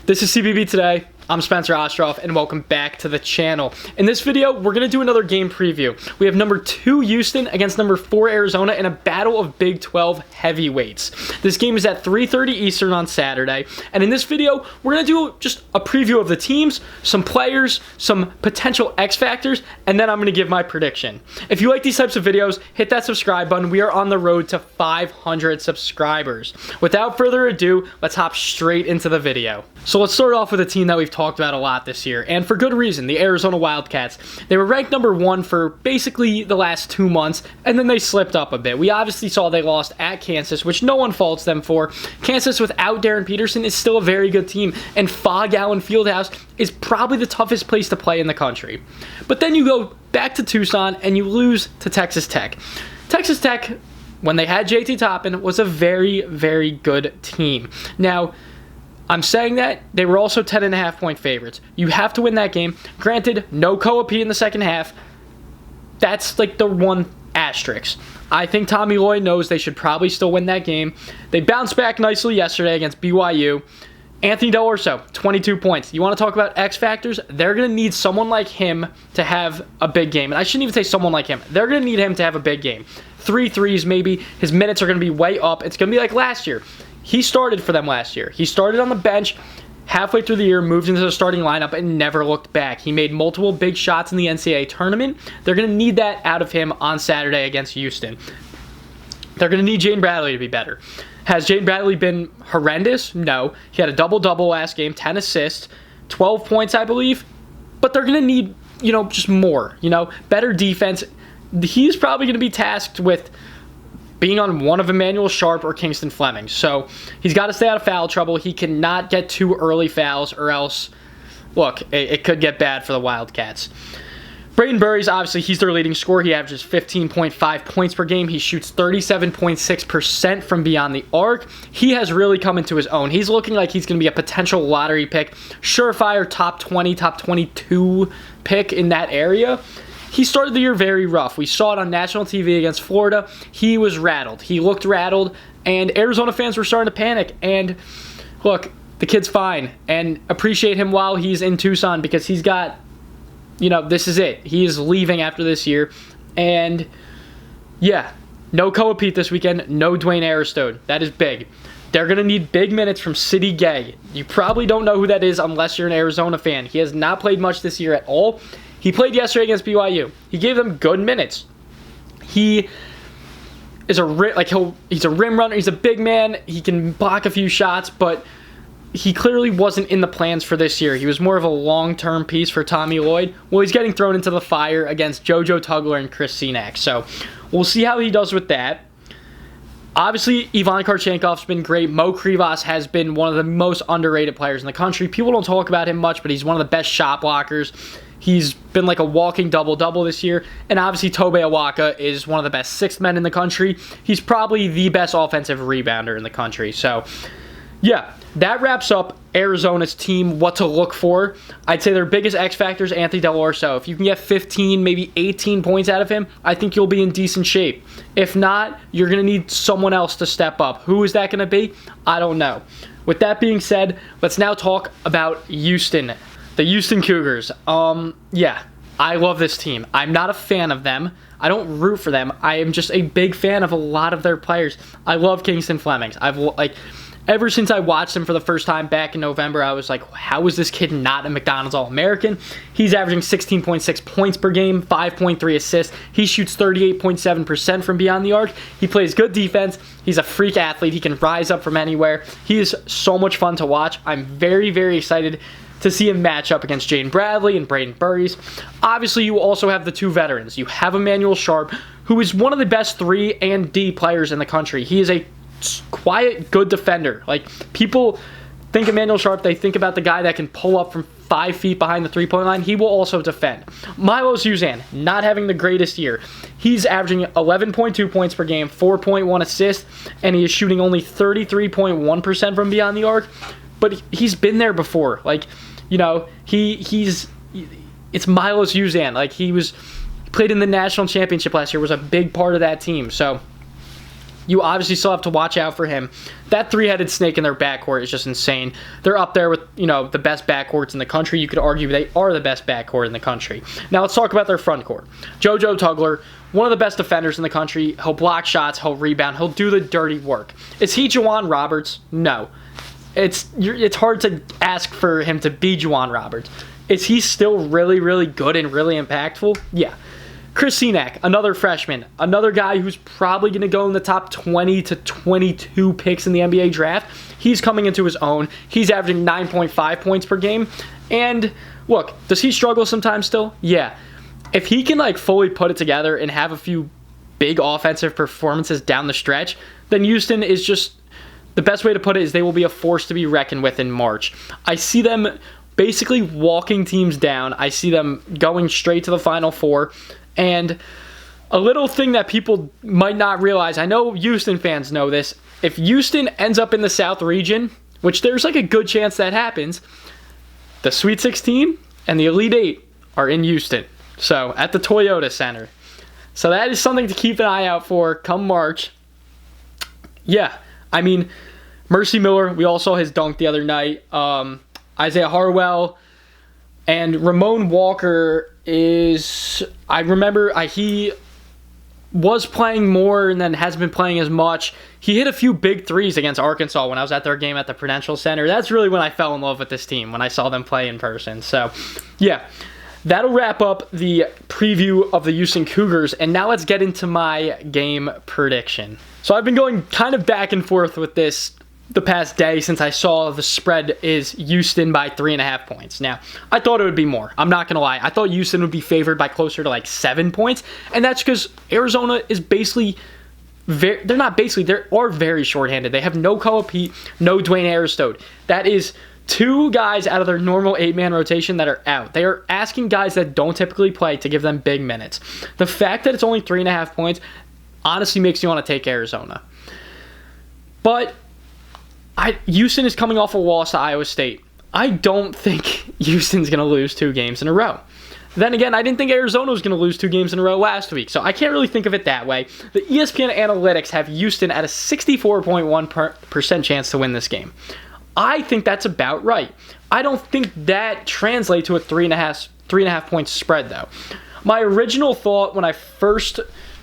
This is CBB Today. I'm Spencer Ostroff, and welcome back to the channel. In this video, we're going to do another game preview. We have number 2 Houston against number 4 Arizona in a battle of Big 12 heavyweights. This game is at 3:30 Eastern on Saturday, and in this video, we're going to do just a preview of the teams, some players, some potential X factors, and then I'm going to give my prediction. If you like these types of videos, hit that subscribe button. We are on the road to 500 subscribers. Without further ado, let's hop straight into the video. So let's start off with a team that we've talked about a lot this year, and for good reason, the Arizona Wildcats. They were ranked number 1 for basically the last 2 months, and then they slipped up a bit. We obviously saw they lost at Kansas, which no one faults them for. Kansas without Darren Peterson is still a very good team, and Fog Allen Fieldhouse is probably the toughest place to play in the country. But then you go back to Tucson, and you lose to Texas Tech. Texas Tech, when they had JT Toppin, was a very, very good team. Now, I'm saying that they were also 10.5-point favorites. You have to win that game. Granted, no co-op in the second half. That's like the one asterisk. I think Tommy Lloyd knows they should probably still win that game. They bounced back nicely yesterday against BYU. Anthony Delorso, 22 points. You want to talk about X factors? They're going to need someone like him to have a big game. And I shouldn't even say someone like him. They're going to need him to have a big game. 3 threes maybe. His minutes are going to be way up. It's going to be like last year. He started for them last year. He started on the bench halfway through the year, moved into the starting lineup, and never looked back. He made multiple big shots in the NCAA tournament. They're going to need that out of him on Saturday against Houston. They're going to need Jaden Bradley to be better. Has Jaden Bradley been horrendous? No. He had a double-double last game, 10 assists, 12 points, I believe. But they're going to need, just more, better defense. He's probably going to be tasked with being on one of Emmanuel Sharp or Kingston Fleming. So he's got to stay out of foul trouble. He cannot get 2 early fouls, or else, look, it could get bad for the Wildcats. Braden Burries, obviously, he's their leading scorer. He averages 15.5 points per game. He shoots 37.6% from beyond the arc. He has really come into his own. He's looking like he's going to be a potential lottery pick, surefire top 20, top 22 pick in that area. He started the year very rough. We saw it on national TV against Florida. He was rattled. He looked rattled, and Arizona fans were starting to panic. And look, the kid's fine, and appreciate him while he's in Tucson, because he's got, this is it. He is leaving after this year. And yeah, no Koa Pete this weekend, no Dwayne Aristode. That is big. They're going to need big minutes from City Gay. You probably don't know who that is unless you're an Arizona fan. He has not played much this year at all. He played yesterday against BYU. He gave them good minutes. He is he's a rim runner. He's a big man. He can block a few shots, but he clearly wasn't in the plans for this year. He was more of a long-term piece for Tommy Lloyd. Well, he's getting thrown into the fire against JoJo Tugler and Chris Senack. So we'll see how he does with that. Obviously, Ivan Karchenkov's been great. Mo Krivas has been one of the most underrated players in the country. People don't talk about him much, but he's one of the best shot blockers. He's been like a walking double-double this year. And obviously, Tobe Awaka is one of the best sixth men in the country. He's probably the best offensive rebounder in the country. So, yeah, that wraps up Arizona's team, what to look for. I'd say their biggest X factor is Anthony Delorso. If you can get 15, maybe 18 points out of him, I think you'll be in decent shape. If not, you're going to need someone else to step up. Who is that going to be? I don't know. With that being said, let's now talk about Houston. The Houston Cougars. Yeah, I love this team. I'm not a fan of them. I don't root for them. I am just a big fan of a lot of their players. I love Kingston Fleming. Ever since I watched him for the first time back in November, I was like, how is this kid not a McDonald's All-American? He's averaging 16.6 points per game, 5.3 assists. He shoots 38.7% from beyond the arc. He plays good defense. He's a freak athlete. He can rise up from anywhere. He is so much fun to watch. I'm very, very excited to see him match up against Jaden Bradley and Braden Burries. Obviously, you also have the 2 veterans. You have Emmanuel Sharp, who is one of the best 3 and D players in the country. He is a quiet, good defender. People think Emmanuel Sharp, they think about the guy that can pull up from 5 feet behind the three-point line. He will also defend. Milo Suzan, not having the greatest year. He's averaging 11.2 points per game, 4.1 assists, and he is shooting only 33.1% from beyond the arc. But he's been there before. It's Milo Suzan. He played in the national championship last year, was a big part of that team. So You obviously still have to watch out for him. That three-headed snake in their backcourt is just insane. They're up there with, the best backcourts in the country. You could argue they are the best backcourt in the country. Now let's talk about their front court. JoJo Tugler, one of the best defenders in the country. He'll block shots, he'll rebound, he'll do the dirty work. Is he Juwan Roberts? No. It's hard to ask for him to be Juwan Roberts. Is he still really, really good and really impactful? Yeah. Chris Senack, another freshman, another guy who's probably going to go in the top 20 to 22 picks in the NBA draft. He's coming into his own. He's averaging 9.5 points per game. And look, does he struggle sometimes still? Yeah. If he can fully put it together and have a few big offensive performances down the stretch, then Houston is just, the best way to put it is they will be a force to be reckoned with in March. I see them basically walking teams down. I see them going straight to the Final Four. And a little thing that people might not realize, I know Houston fans know this, if Houston ends up in the South region, which there's a good chance that happens, the Sweet 16 and the Elite 8 are in Houston. So, at the Toyota Center. So that is something to keep an eye out for come March. Yeah, I mean, Mercy Miller, we all saw his dunk the other night. Isaiah Harwell and Ramon Walker I remember he was playing more and then hasn't been playing as much. He hit a few big threes against Arkansas when I was at their game at the Prudential Center. That's really when I fell in love with this team, when I saw them play in person. So, yeah, that'll wrap up the preview of the Houston Cougars. And now let's get into my game prediction. So I've been going kind of back and forth with this the past day since I saw the spread is Houston by 3.5 points. Now, I thought it would be more. I'm not going to lie. I thought Houston would be favored by closer to 7 points, and that's because Arizona is basically they are very shorthanded. They have no Koa Pete, no Dwayne Aristote. That is 2 guys out of their normal 8-man rotation that are out. They are asking guys that don't typically play to give them big minutes. The fact that it's only 3.5 points honestly makes me want to take Arizona. But Houston is coming off a loss to Iowa State. I don't think Houston's going to lose 2 games in a row. Then again, I didn't think Arizona was going to lose 2 games in a row last week, so I can't really think of it that way. The ESPN analytics have Houston at a 64.1% chance to win this game. I think that's about right. I don't think that translates to a 3.5 point spread, though. My original thought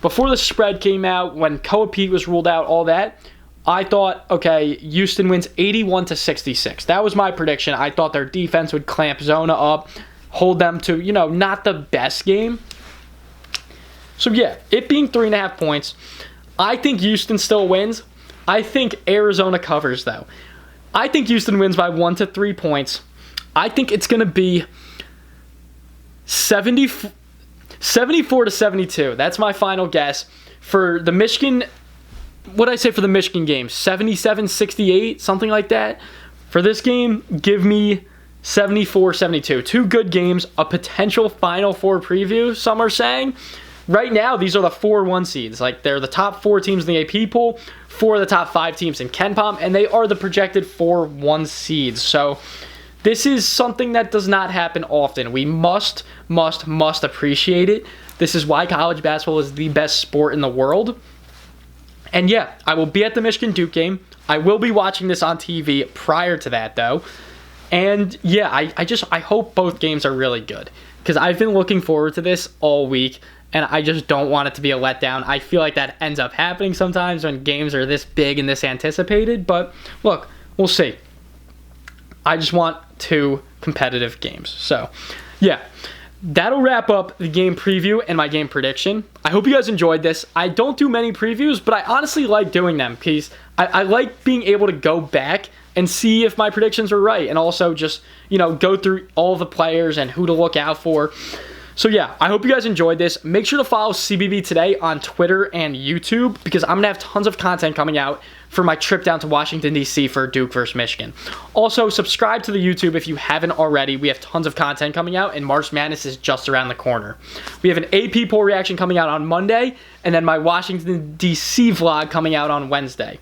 before the spread came out, when Koa Pete was ruled out, all that, I thought, okay, Houston wins 81-66. That was my prediction. I thought their defense would clamp Zona up, hold them to, not the best game. So, yeah, it being 3.5 points, I think Houston still wins. I think Arizona covers, though. I think Houston wins by 1 to 3 points. I think it's going to be 74-72. That's my final guess. For the Michigan... What I say for the Michigan game? 77-68, something like that. For this game, give me 74-72. 2 good games, a potential Final Four preview, some are saying. Right now, these are the 4-1 seeds. They're the top 4 teams in the AP poll, 4 of the top 5 teams in KenPom, and they are the projected 4-1 seeds. So this is something that does not happen often. We must appreciate it. This is why college basketball is the best sport in the world. And yeah, I will be at the Michigan-Duke game. I will be watching this on TV prior to that, though. And yeah, I hope both games are really good, because I've been looking forward to this all week, and I just don't want it to be a letdown. I feel like that ends up happening sometimes when games are this big and this anticipated, but look, we'll see. I just want 2 competitive games. So, yeah. That'll wrap up the game preview and my game prediction. I hope you guys enjoyed this. I don't do many previews, but I honestly like doing them because I like being able to go back and see if my predictions were right, and also just, go through all the players and who to look out for. So yeah, I hope you guys enjoyed this. Make sure to follow CBB Today on Twitter and YouTube, because I'm going to have tons of content coming out for my trip down to Washington, D.C. for Duke versus Michigan. Also, subscribe to the YouTube if you haven't already. We have tons of content coming out, and March Madness is just around the corner. We have an AP poll reaction coming out on Monday, and then my Washington, D.C. vlog coming out on Wednesday.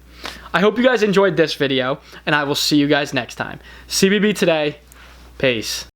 I hope you guys enjoyed this video, and I will see you guys next time. CBB Today. Peace.